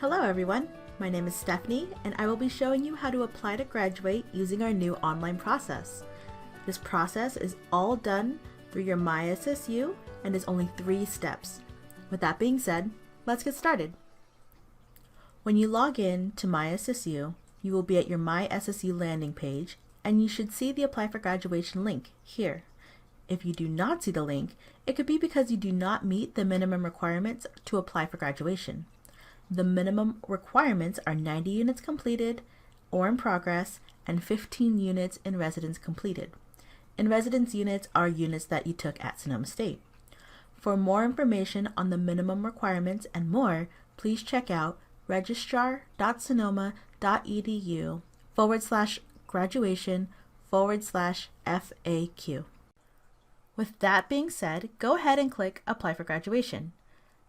Hello everyone, my name is Stephanie and I will be showing you how to apply to graduate using our new online process. This process is all done through your MySSU and is only 3 steps. With that being said, let's get started. When you log in to MySSU, you will be at your MySSU landing page and you should see the Apply for Graduation link here. If you do not see the link, it could be because you do not meet the minimum requirements to apply for graduation. The minimum requirements are 90 units completed or in progress and 15 units in residence completed. In residence units are units that you took at Sonoma State. For more information on the minimum requirements and more, please check out registrar.sonoma.edu/graduation/FAQ. With that being said, go ahead and click Apply for Graduation.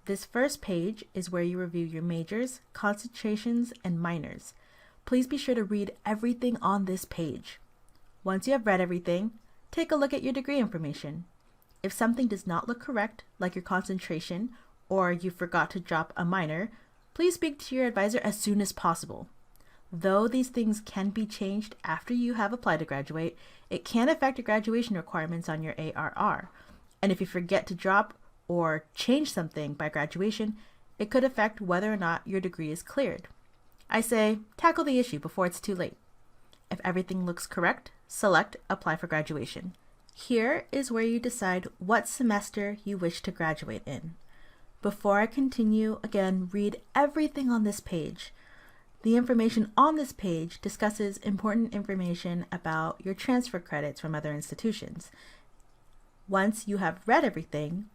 This first page is where you review your majors, concentrations, and minors. Please be sure to read everything on this page. Once you have read everything, take a look at your degree information. If something does not look correct, like your concentration, or you forgot to drop a minor, please speak to your advisor as soon as possible. Though these things can be changed after you have applied to graduate, it can affect your graduation requirements on your ARR. And if you forget to drop or change something by graduation, it could affect whether or not your degree is cleared. I say, tackle the issue before it's too late. If everything looks correct, select Apply for Graduation. Here is where you decide what semester you wish to graduate in. Before I continue, again, read everything on this page. The information on this page discusses important information about your transfer credits from other institutions. Once you have read everything,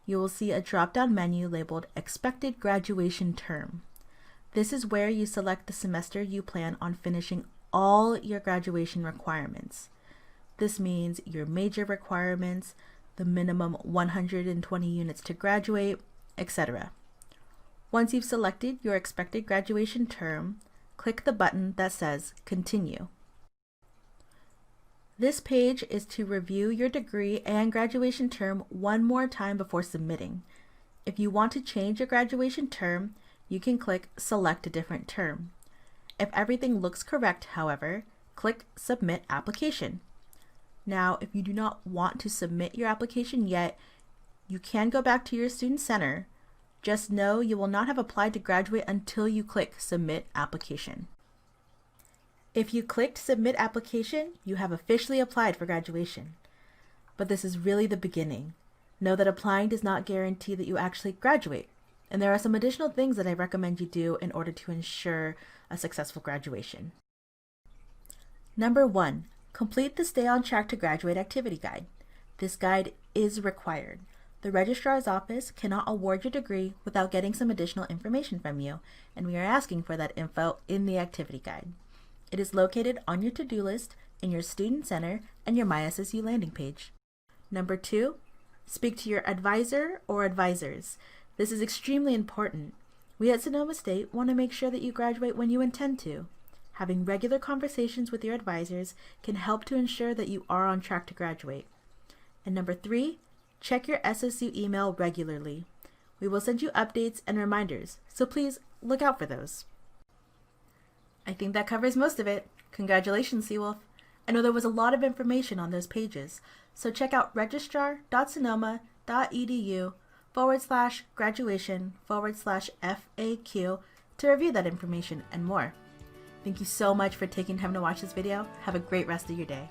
you will see a drop-down menu labeled Expected Graduation Term. This is where you select the semester you plan on finishing all your graduation requirements. This means your major requirements, the minimum 120 units to graduate, etc. Once you've selected your expected graduation term, click the button that says Continue. This page is to review your degree and graduation term one more time before submitting. If you want to change your graduation term, you can click Select a different term. If everything looks correct, however, click Submit Application. Now, if you do not want to submit your application yet, you can go back to your student center. Just know you will not have applied to graduate until you click Submit Application. If you clicked Submit Application, you have officially applied for graduation. But this is really the beginning. Know that applying does not guarantee that you actually graduate, and there are some additional things that I recommend you do in order to ensure a successful graduation. Number 1, complete the Stay on Track to Graduate activity guide. This guide is required. The registrar's office cannot award your degree without getting some additional information from you, and we are asking for that info in the activity guide. It is located on your to-do list, in your student center, and your MySSU landing page. Number 2, speak to your advisor or advisors. This is extremely important. We at Sonoma State want to make sure that you graduate when you intend to. Having regular conversations with your advisors can help to ensure that you are on track to graduate. And number 3, check your SSU email regularly. We will send you updates and reminders, so please look out for those. I think that covers most of it. Congratulations, Seawolf. I know there was a lot of information on those pages, so check out registrar.sonoma.edu/graduation/FAQ to review that information and more. Thank you so much for taking time to watch this video. Have a great rest of your day.